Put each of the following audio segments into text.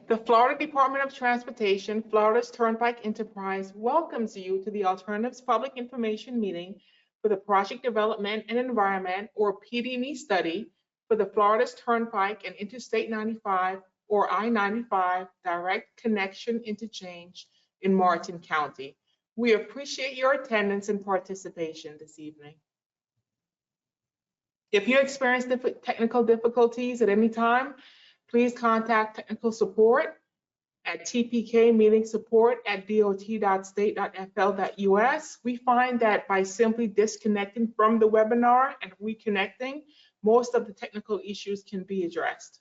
The Florida Department of Transportation, Florida's Turnpike Enterprise welcomes you to the Alternatives Public Information Meeting for the Project Development and Environment, or PD&E study, for the Florida's Turnpike and Interstate 95, or I-95, direct connection interchange in Martin County. We appreciate your attendance and participation this evening. If you experience technical difficulties at any time, please contact technical support at TPK meeting support at dot.state.fl.us. We find that by simply disconnecting from the webinar and reconnecting, most of the technical issues can be addressed.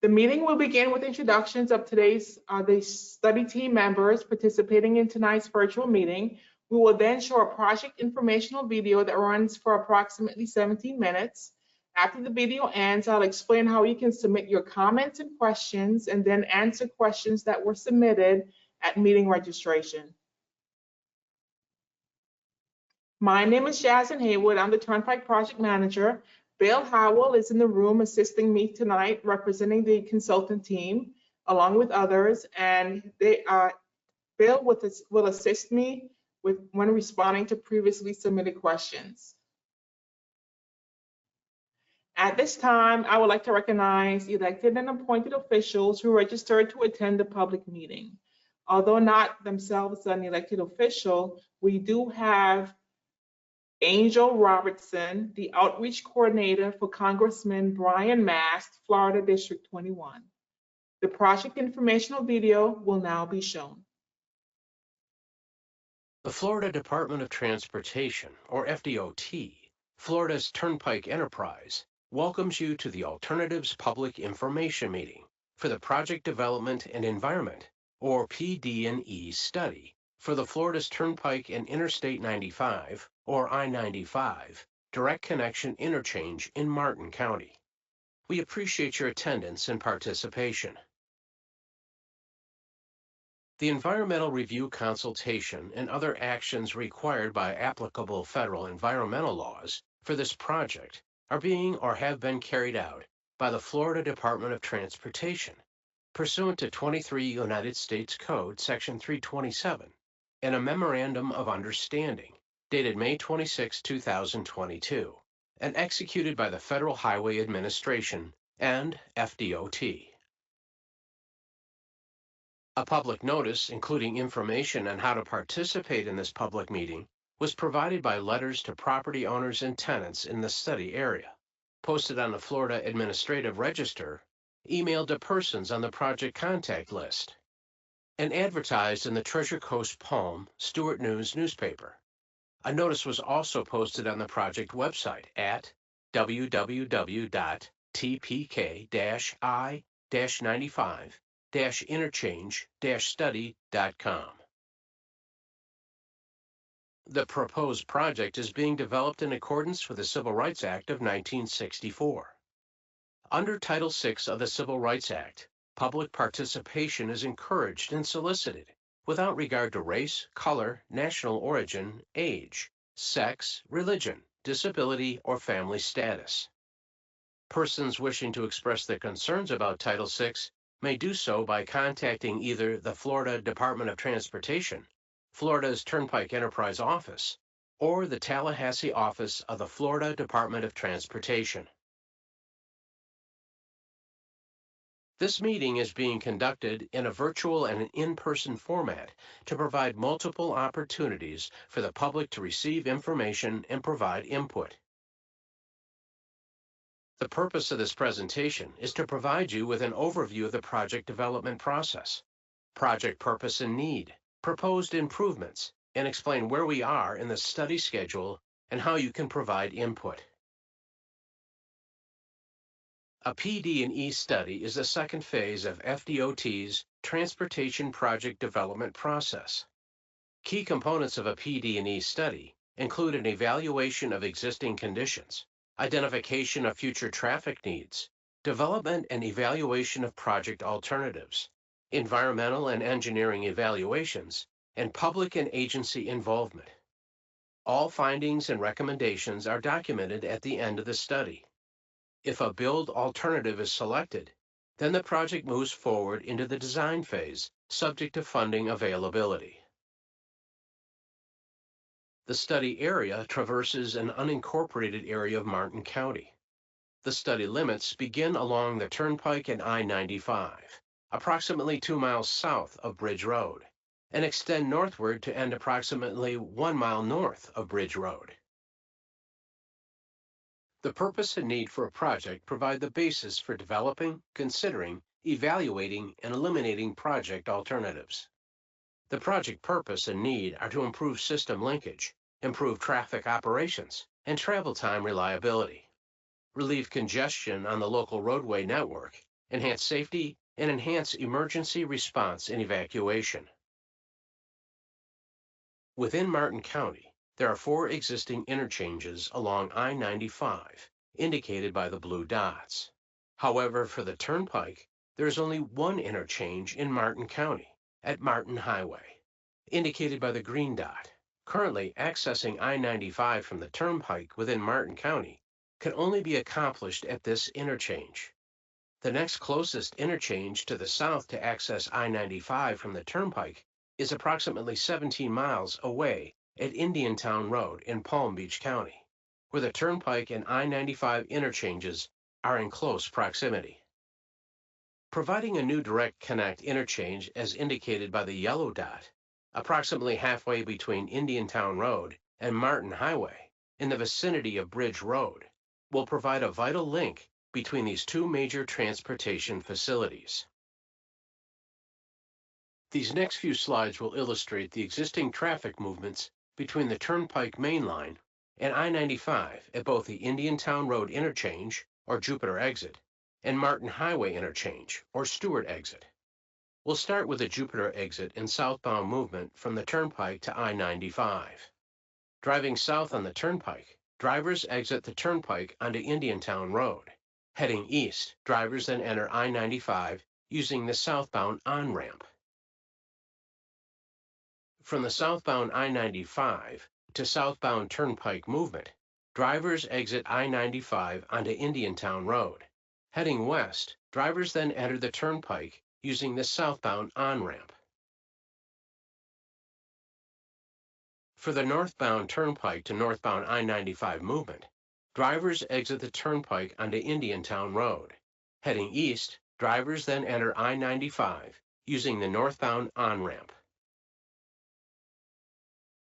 The meeting will begin with introductions of today's the study team members participating in tonight's virtual meeting. We will then show a project informational video that runs for approximately 17 minutes. After the video ends, I'll explain how you can submit your comments and questions and then answer questions that were submitted at meeting registration. My name is Jasmine Haywood. I'm the Turnpike Project Manager. Bill Howell is in the room assisting me tonight, representing the consultant team, along with others, and Bill will assist me when responding to previously submitted questions. At this time, I would like to recognize elected and appointed officials who registered to attend the public meeting. Although not themselves an elected official, we do have Angel Robertson, the Outreach Coordinator for Congressman Brian Mast, Florida District 21. The project informational video will now be shown. The Florida Department of Transportation, or FDOT, Florida's Turnpike Enterprise, welcomes you to the Alternatives Public Information Meeting for the Project Development and Environment, or PD&E study, for the Florida's Turnpike and Interstate 95, or I-95, direct connection interchange in Martin County. We appreciate your attendance and participation. The environmental review consultation and other actions required by applicable federal environmental laws for this project are being or have been carried out by the Florida Department of Transportation, pursuant to 23 United States Code, Section 327, and a Memorandum of Understanding, dated May 26, 2022, and executed by the Federal Highway Administration and FDOT. A public notice, including information on how to participate in this public meeting, was provided by letters to property owners and tenants in the study area, posted on the Florida Administrative Register, emailed to persons on the project contact list, and advertised in the Treasure Coast Palm Stewart News newspaper. A notice was also posted on the project website at www.tpk-i-95-interchange-study.com. The proposed project is being developed in accordance with the Civil Rights Act of 1964. Under Title VI of the Civil Rights Act, public participation is encouraged and solicited without regard to race, color, national origin, age, sex, religion, disability, or family status. Persons wishing to express their concerns about Title VI may do so by contacting either the Florida Department of Transportation, Florida's Turnpike Enterprise Office, or the Tallahassee office of the Florida Department of Transportation. This meeting is being conducted in a virtual and an in-person format to provide multiple opportunities for the public to receive information and provide input. The purpose of this presentation is to provide you with an overview of the project development process, project purpose and need, proposed improvements, and explain where we are in the study schedule and how you can provide input. A PD&E study is the second phase of FDOT's Transportation Project Development process. Key components of a PD&E study include an evaluation of existing conditions, identification of future traffic needs, development and evaluation of project alternatives, environmental and engineering evaluations, and public and agency involvement. All findings and recommendations are documented at the end of the study. If a build alternative is selected, Then the project moves forward into the design phase, subject to funding availability. The study area traverses an unincorporated area of Martin County. The study limits begin along the Turnpike and I-95, approximately 2 miles south of Bridge Road, and extend northward to end approximately 1 mile north of Bridge Road. The purpose and need for a project provide the basis for developing, considering, evaluating, and eliminating project alternatives. The project purpose and need are to improve system linkage, improve traffic operations, and travel time reliability, relieve congestion on the local roadway network, enhance safety, and enhance emergency response and evacuation. Within Martin County, there are 4 existing interchanges along I-95, indicated by the blue dots. However, for the Turnpike, there is only 1 interchange in Martin County, at Martin Highway, indicated by the green dot. Currently, accessing I-95 from the Turnpike within Martin County can only be accomplished at this interchange. The next closest interchange to the south to access I-95 from the Turnpike is approximately 17 miles away at Indiantown Road in Palm Beach County, where the Turnpike and I-95 interchanges are in close proximity. Providing a new direct connect interchange as indicated by the yellow dot, approximately halfway between Indiantown Road and Martin Highway, in the vicinity of Bridge Road, will provide a vital link between these 2 major transportation facilities. These next few slides will illustrate the existing traffic movements between the Turnpike Main Line and I-95 at both the Indiantown Road interchange, or Jupiter exit, and Martin Highway interchange, or Stewart exit. We'll start with the Jupiter exit and southbound movement from the Turnpike to I-95. Driving south on the Turnpike, drivers exit the Turnpike onto Indiantown Road. Heading east, drivers then enter I-95 using the southbound on-ramp. From the southbound I-95 to southbound Turnpike movement, drivers exit I-95 onto Indiantown Road. Heading west, drivers then enter the Turnpike using the southbound on-ramp. For the northbound Turnpike to northbound I-95 movement, drivers exit the Turnpike onto Indiantown Road. Heading east, drivers then enter I-95 using the northbound on-ramp.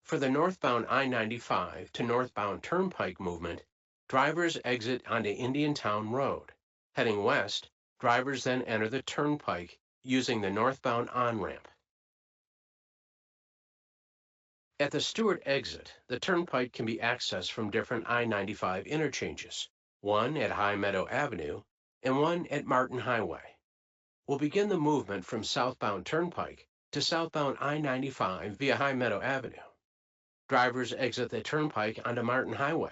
For the northbound I-95 to northbound Turnpike movement, drivers exit onto Indiantown Road. Heading west, drivers then enter the Turnpike using the northbound on-ramp. At the Stewart exit, the Turnpike can be accessed from different I-95 interchanges, one at High Meadow Avenue and one at Martin Highway. We'll begin the movement from southbound Turnpike to southbound I-95 via High Meadow Avenue. Drivers exit the Turnpike onto Martin Highway.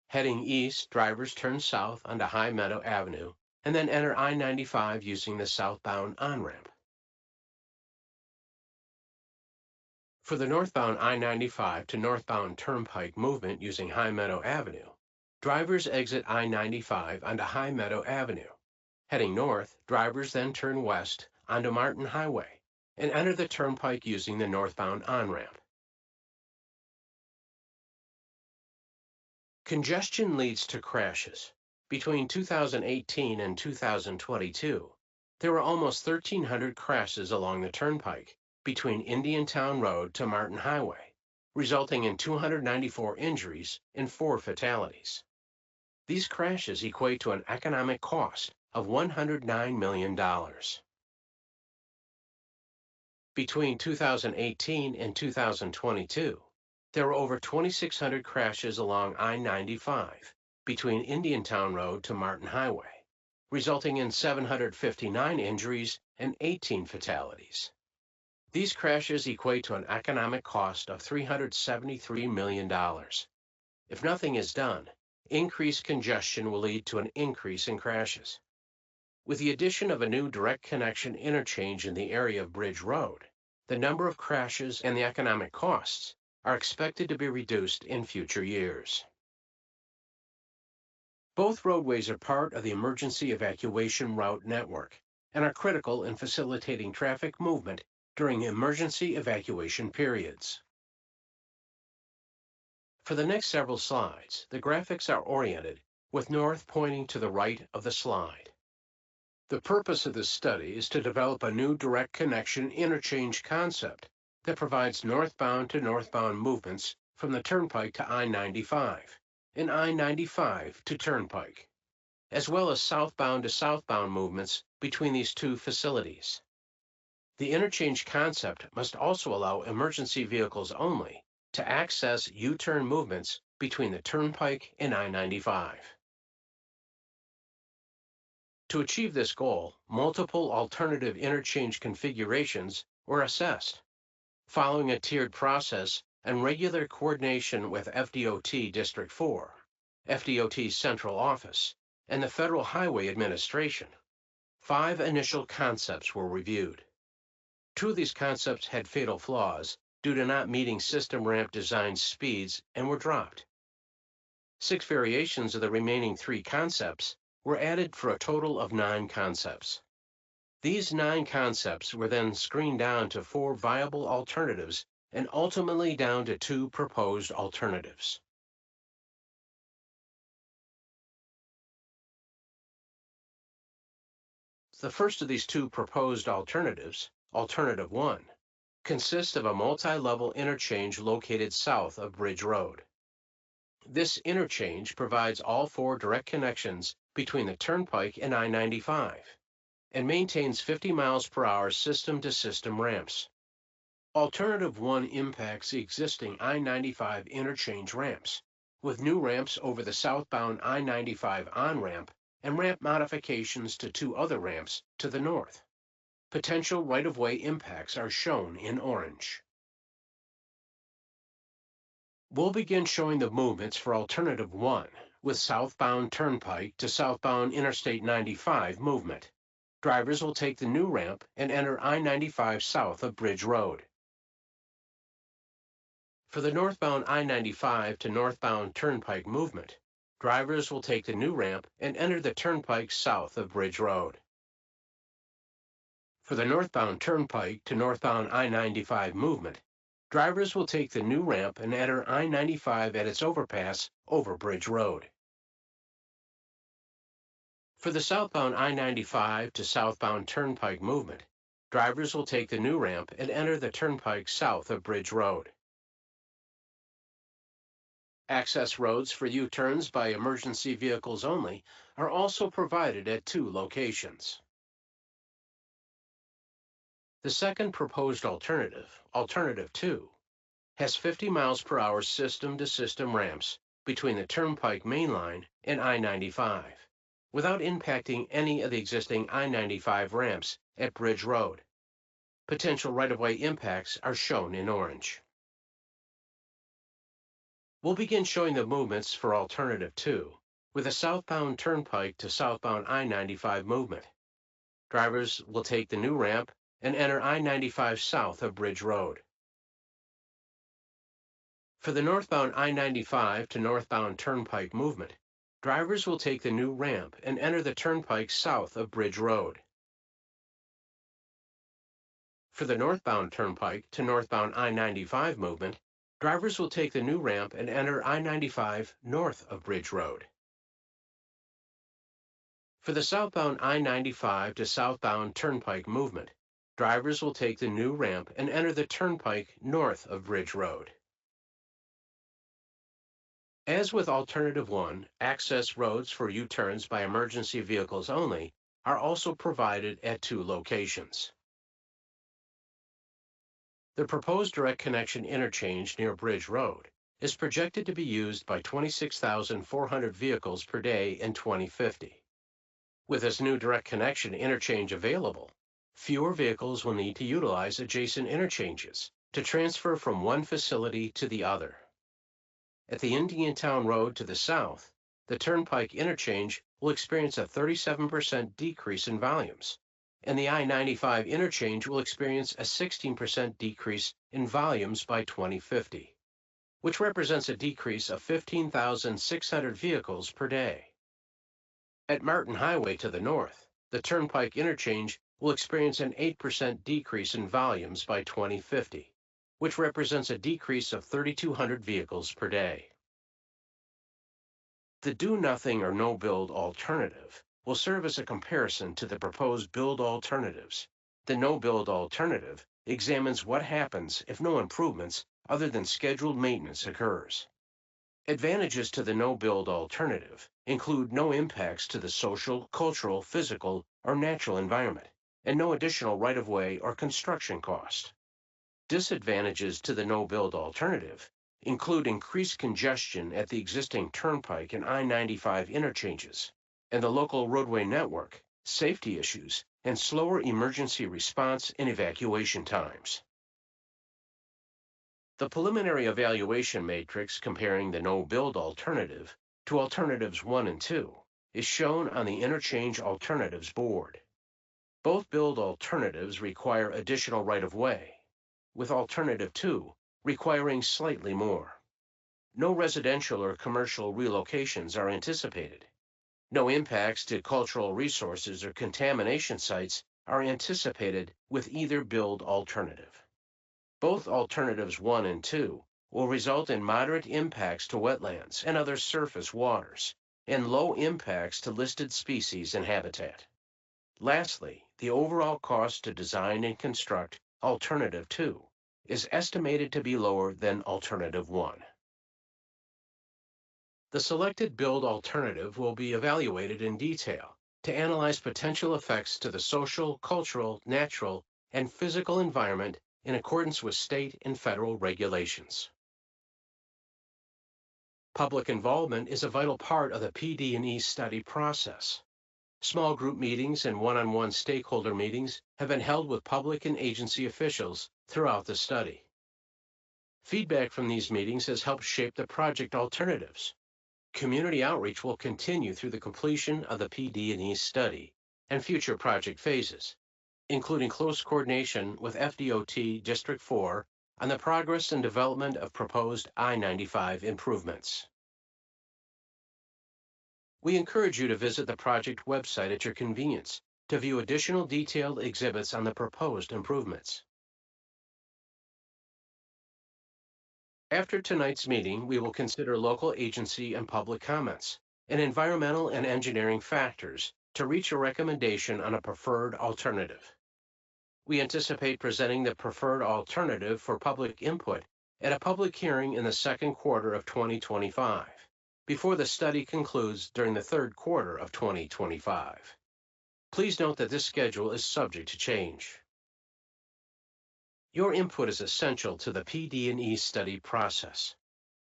Heading east, drivers turn south onto High Meadow Avenue and then enter I-95 using the southbound on-ramp. For the northbound I-95 to northbound Turnpike movement using High Meadow Avenue, drivers exit I-95 onto High Meadow Avenue. Heading north, drivers then turn west onto Martin Highway and enter the Turnpike using the northbound on-ramp. Congestion leads to crashes. Between 2018 and 2022, there were almost 1,300 crashes along the Turnpike between Indiantown Road to Martin Highway, resulting in 294 injuries and 4 fatalities. These crashes equate to an economic cost of $109 million. Between 2018 and 2022, there were over 2,600 crashes along I-95 between Indiantown Road to Martin Highway, resulting in 759 injuries and 18 fatalities. These crashes equate to an economic cost of $373 million. If nothing is done, increased congestion will lead to an increase in crashes. With the addition of a new direct connection interchange in the area of Bridge Road, the number of crashes and the economic costs are expected to be reduced in future years. Both roadways are part of the emergency evacuation route network and are critical in facilitating traffic movement during emergency evacuation periods. For the next several slides, the graphics are oriented with north pointing to the right of the slide. The purpose of this study is to develop a new direct connection interchange concept that provides northbound to northbound movements from the Turnpike to I-95 and I-95 to Turnpike, as well as southbound to southbound movements between these two facilities. The interchange concept must also allow emergency vehicles only to access U-turn movements between the Turnpike and I-95. To achieve this goal, multiple alternative interchange configurations were assessed. Following a tiered process and regular coordination with FDOT District 4, FDOT's central office, and the Federal Highway Administration, 5 initial concepts were reviewed. 2 of these concepts had fatal flaws due to not meeting system ramp design speeds and were dropped. 6 variations of the remaining 3 concepts were added for a total of 9 concepts. These 9 concepts were then screened down to 4 viable alternatives and ultimately down to 2 proposed alternatives. The first of these 2 proposed alternatives, Alternative 1, consists of a multi-level interchange located south of Bridge Road. This interchange provides all 4 direct connections between the Turnpike and I-95 and maintains 50 miles per hour system-to-system ramps. Alternative 1 impacts the existing I-95 interchange ramps, with new ramps over the southbound I-95 on-ramp and ramp modifications to 2 other ramps to the north. Potential right-of-way impacts are shown in orange. We'll begin showing the movements for Alternative 1 with southbound Turnpike to southbound Interstate 95 movement. Drivers will take the new ramp and enter I-95 south of Bridge Road. For the northbound I-95 to northbound Turnpike movement, drivers will take the new ramp and enter the Turnpike south of Bridge Road. For the northbound Turnpike to northbound I-95 movement, drivers will take the new ramp and enter I-95 at its overpass over Bridge Road. For the southbound I-95 to southbound Turnpike movement, drivers will take the new ramp and enter the Turnpike south of Bridge Road. Access roads for U-turns by emergency vehicles only are also provided at 2 locations. The second proposed alternative, Alternative 2, has 50 miles per hour system-to-system ramps between the Turnpike main line and I-95, without impacting any of the existing I-95 ramps at Bridge Road. Potential right-of-way impacts are shown in orange. We'll begin showing the movements for Alternative 2 with a southbound Turnpike to southbound I-95 movement. Drivers will take the new ramp and enter I-95 south of Bridge Road. For the northbound I-95 to northbound Turnpike movement, drivers will take the new ramp and enter the Turnpike south of Bridge Road. For the northbound Turnpike to northbound I-95 movement, drivers will take the new ramp and enter I-95 north of Bridge Road. For the southbound I-95 to southbound Turnpike movement, drivers will take the new ramp and enter the Turnpike north of Bridge Road. As with Alternative 1, access roads for U-turns by emergency vehicles only are also provided at 2 locations. The proposed direct connection interchange near Bridge Road is projected to be used by 26,400 vehicles per day in 2050. With this new direct connection interchange available, fewer vehicles will need to utilize adjacent interchanges to transfer from one facility to the other. At the Indiantown Road to the south, the Turnpike interchange will experience a 37% decrease in volumes, and the I-95 interchange will experience a 16% decrease in volumes by 2050, which represents a decrease of 15,600 vehicles per day. At Martin Highway to the north, the Turnpike Interchange will experience an 8% decrease in volumes by 2050, which represents a decrease of 3,200 vehicles per day. The do-nothing or no-build alternative will serve as a comparison to the proposed build alternatives. The no-build alternative examines what happens if no improvements other than scheduled maintenance occurs. Advantages to the no-build alternative include no impacts to the social, cultural, physical, or natural environment, and no additional right-of-way or construction cost. Disadvantages to the no-build alternative include increased congestion at the existing Turnpike and I-95 interchanges, and the local roadway network, safety issues, and slower emergency response and evacuation times. The preliminary evaluation matrix comparing the no-build alternative to alternatives 1 and 2 is shown on the Interchange Alternatives board. Both build alternatives require additional right-of-way, with alternative 2 requiring slightly more. No residential or commercial relocations are anticipated. No impacts to cultural resources or contamination sites are anticipated with either build alternative. Both alternatives 1 and 2 will result in moderate impacts to wetlands and other surface waters, and low impacts to listed species and habitat. Lastly, the overall cost to design and construct alternative 2 is estimated to be lower than alternative 1. The selected build alternative will be evaluated in detail to analyze potential effects to the social, cultural, natural, and physical environment in accordance with state and federal regulations. Public involvement is a vital part of the PD&E study process. Small group meetings and one-on-one stakeholder meetings have been held with public and agency officials throughout the study. Feedback from these meetings has helped shape the project alternatives. Community outreach will continue through the completion of the PD&E study and future project phases, including close coordination with FDOT District 4 on the progress and development of proposed I-95 improvements. We encourage you to visit the project website at your convenience to view additional detailed exhibits on the proposed improvements. After tonight's meeting, we will consider local agency and public comments and environmental and engineering factors to reach a recommendation on a preferred alternative. We anticipate presenting the preferred alternative for public input at a public hearing in the second quarter of 2025, before the study concludes during the third quarter of 2025. Please note that this schedule is subject to change. Your input is essential to the PD&E study process.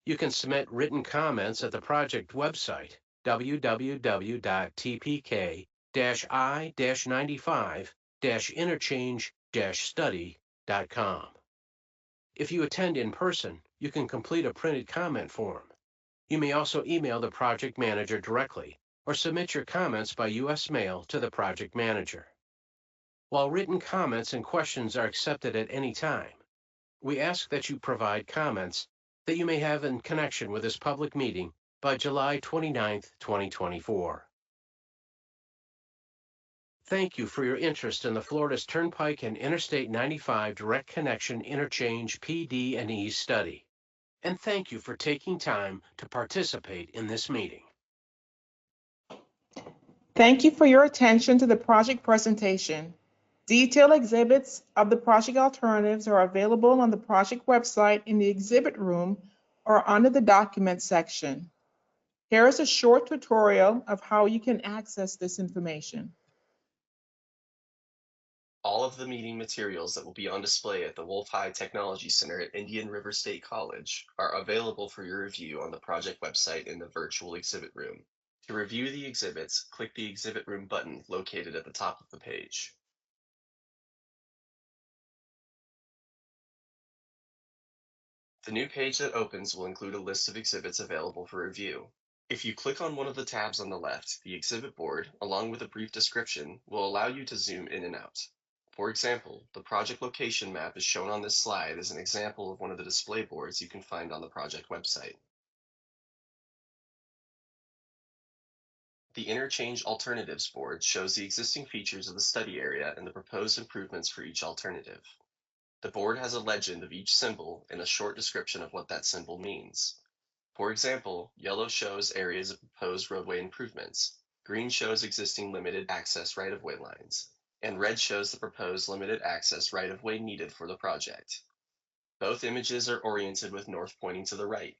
You can submit written comments at the project website, www.tpk-i-95-interchange-study.com. If you attend in person, you can complete a printed comment form. You may also email the project manager directly or submit your comments by U.S. mail to the project manager. While written comments and questions are accepted at any time, we ask that you provide comments that you may have in connection with this public meeting by July 29, 2024. Thank you for your interest in the Florida's Turnpike and Interstate 95 Direct Connection Interchange PD&E study. And thank you for taking time to participate in this meeting. Thank you for your attention to the project presentation. Detailed exhibits of the project alternatives are available on the project website in the exhibit room or under the Documents section. Here is a short tutorial of how you can access this information. All of the meeting materials that will be on display at the Wolf High Technology Center at Indian River State College are available for your review on the project website in the virtual exhibit room. To review the exhibits, click the Exhibit Room button located at the top of the page. The new page that opens will include a list of exhibits available for review. If you click on one of the tabs on the left, the exhibit board, along with a brief description, will allow you to zoom in and out. For example, the project location map is shown on this slide as an example of one of the display boards you can find on the project website. The Interchange Alternatives Board shows the existing features of the study area and the proposed improvements for each alternative. The board has a legend of each symbol and a short description of what that symbol means. For example, yellow shows areas of proposed roadway improvements, green shows existing limited access right-of-way lines, and red shows the proposed limited access right-of-way needed for the project. Both images are oriented with north pointing to the right.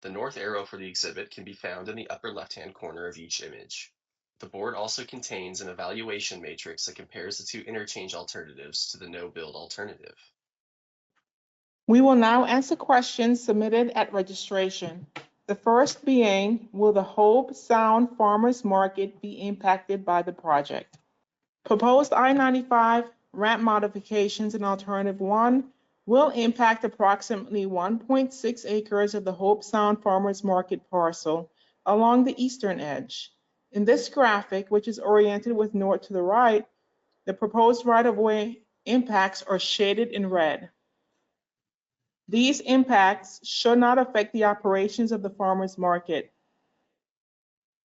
The north arrow for the exhibit can be found in the upper left-hand corner of each image. The board also contains an evaluation matrix that compares the two interchange alternatives to the no-build alternative. We will now answer questions submitted at registration. The first being, will the Hope Sound Farmers Market be impacted by the project? Proposed I-95 ramp modifications in Alternative 1 will impact approximately 1.6 acres of the Hope Sound Farmers Market parcel along the eastern edge. In this graphic, which is oriented with north to the right, the proposed right-of-way impacts are shaded in red. These impacts should not affect the operations of the farmers market.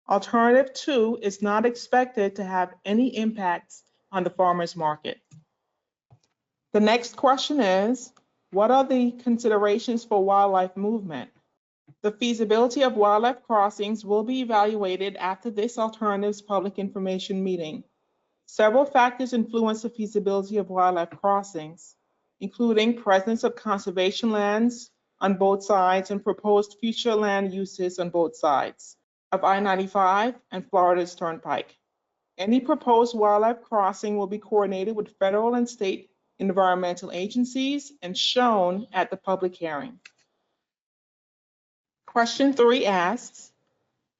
Alternative 2 is not expected to have any impacts on the farmers market. The next question is, what are the considerations for wildlife movement? The feasibility of wildlife crossings will be evaluated after this alternative's public information meeting. Several factors influence the feasibility of wildlife crossings, including presence of conservation lands on both sides and proposed future land uses on both sides of I-95 and Florida's Turnpike. Any proposed wildlife crossing will be coordinated with federal and state environmental agencies and shown at the public hearing. Question 3 asks,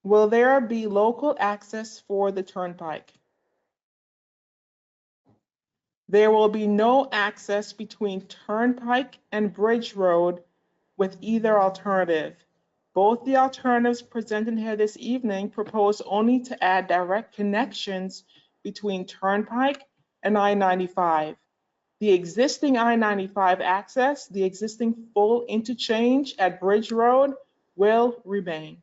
will there be local access for the Turnpike? There will be no access between Turnpike and Bridge Road with either alternative. Both the alternatives presented here this evening propose only to add direct connections between Turnpike and I-95. The existing I-95 access, the existing full interchange at Bridge Road will remain.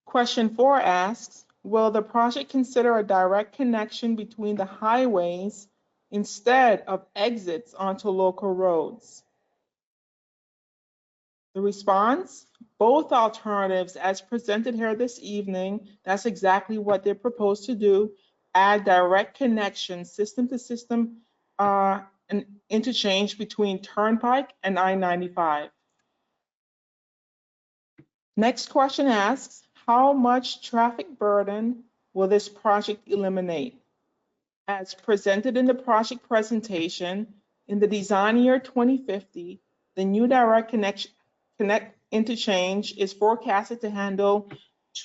Question 4 asks, will the project consider a direct connection between the highways instead of exits onto local roads? The response, both alternatives as presented here this evening, that's exactly what they're proposed to do, add direct connections, system to system an interchange between Turnpike and I-95. Next question asks, how much traffic burden will this project eliminate? As presented in the project presentation, in the design year 2050, the new direct connect interchange is forecasted to handle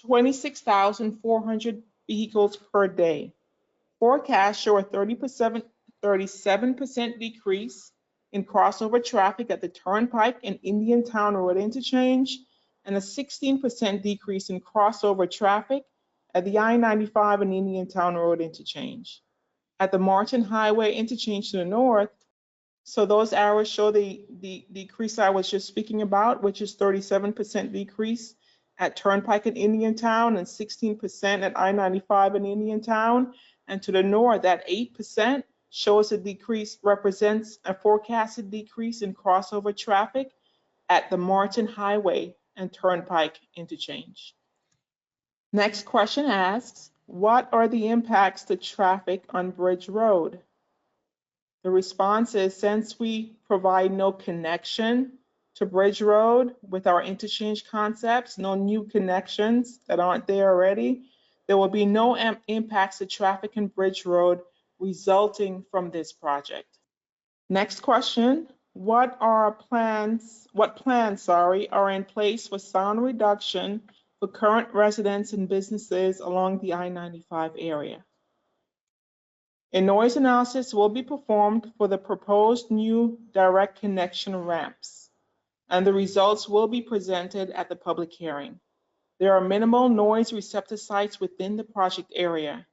26,400 vehicles per day. Forecasts show a 37% decrease in crossover traffic at the Turnpike and Indiantown Road interchange, and a 16% decrease in crossover traffic at the I-95 and Indiantown Road interchange. At the Martin Highway interchange to the north, so those arrows show the decrease I was just speaking about, which is 37% decrease at Turnpike and Indiantown and 16% at I-95 and Indiantown. And to the north, that 8% shows a decrease, represents a forecasted decrease in crossover traffic at the Martin Highway and Turnpike interchange. Next question asks, what are the impacts to traffic on Bridge Road? The response is, since we provide no connection to Bridge Road with our interchange concepts, no new connections that aren't there already, there will be no impacts to traffic in Bridge Road resulting from this project. Next question, what plans are in place for sound reduction for current residents and businesses along the I-95 area? A noise analysis will be performed for the proposed new direct connection ramps, and the results will be presented at the public hearing. There are minimal noise receptor sites within the project area.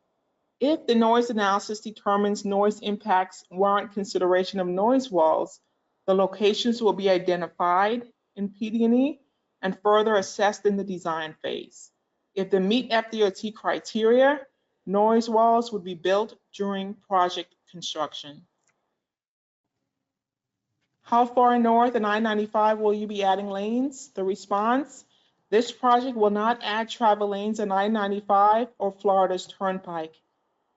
If the noise analysis determines noise impacts warrant consideration of noise walls, the locations will be identified in PD&E and further assessed in the design phase. If they meet FDOT criteria, noise walls would be built during project construction. How far north in I-95 will you be adding lanes? The response: this project will not add travel lanes on I-95 or Florida's Turnpike.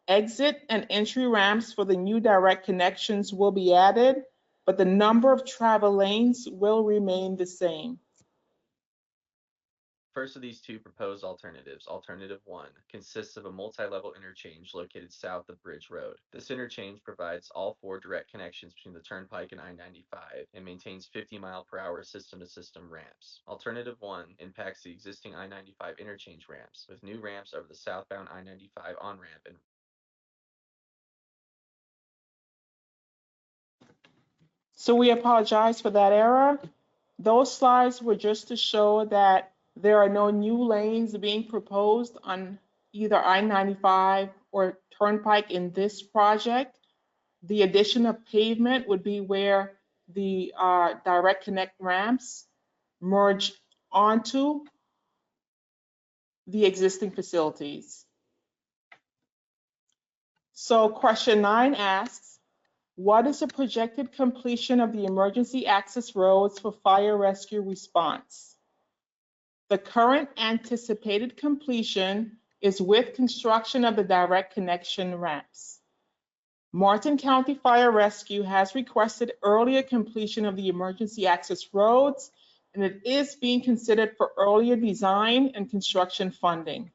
Exit and entry ramps for the new direct connections will be added, but the number of travel lanes will remain the same. First of these two proposed alternatives, Alternative 1, consists of a multi-level interchange located south of Bridge Road. This interchange provides all 4 direct connections between the Turnpike and I-95 and maintains 50-mile-per-hour system-to-system ramps. Alternative 1 impacts the existing I-95 interchange ramps, with new ramps over the southbound I-95 on-ramp and So we apologize for that error. Those slides were just to show that there are no new lanes being proposed on either I-95 or Turnpike in this project. The addition of pavement would be where the direct connect ramps merge onto the existing facilities. So question 9 asks, what is the projected completion of the emergency access roads for fire rescue response? The current anticipated completion is with construction of the direct connection ramps. Martin County Fire Rescue has requested earlier completion of the emergency access roads, and it is being considered for earlier design and construction funding.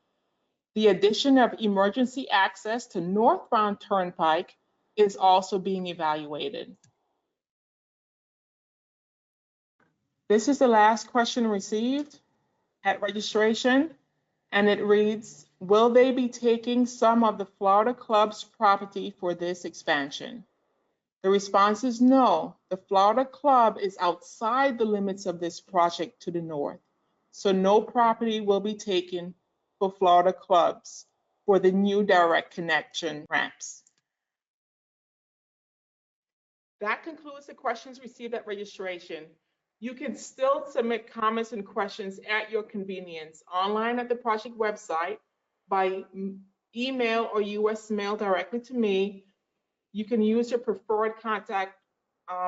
The addition of emergency access to northbound Turnpike is also being evaluated. This is the last question received at registration, and it reads, will they be taking some of the Florida Club's property for this expansion? The response is no. The Florida Club is outside the limits of this project to the north, so no property will be taken for Florida Clubs for the new direct connection ramps. That concludes the questions received at registration. You can still submit comments and questions at your convenience online at the project website, by email or US mail directly to me. You can use your preferred contact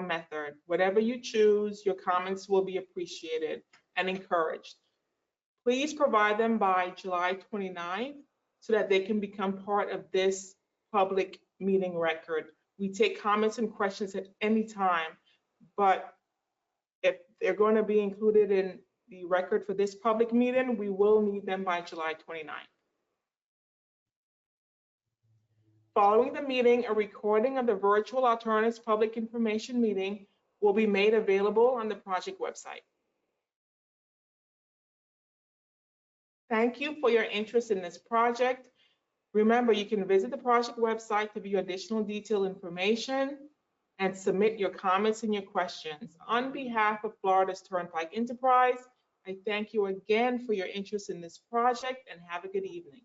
method. Whatever you choose, your comments will be appreciated and encouraged. Please provide them by July 29th so that they can become part of this public meeting record. We take comments and questions at any time, but if they're going to be included in the record for this public meeting, we will need them by July 29th. Following the meeting, a recording of the virtual alternatives public information meeting will be made available on the project website. Thank you for your interest in this project. Remember, you can visit the project website to view additional detailed information and submit your comments and your questions. On behalf of Florida's Turnpike Enterprise, I thank you again for your interest in this project and have a good evening.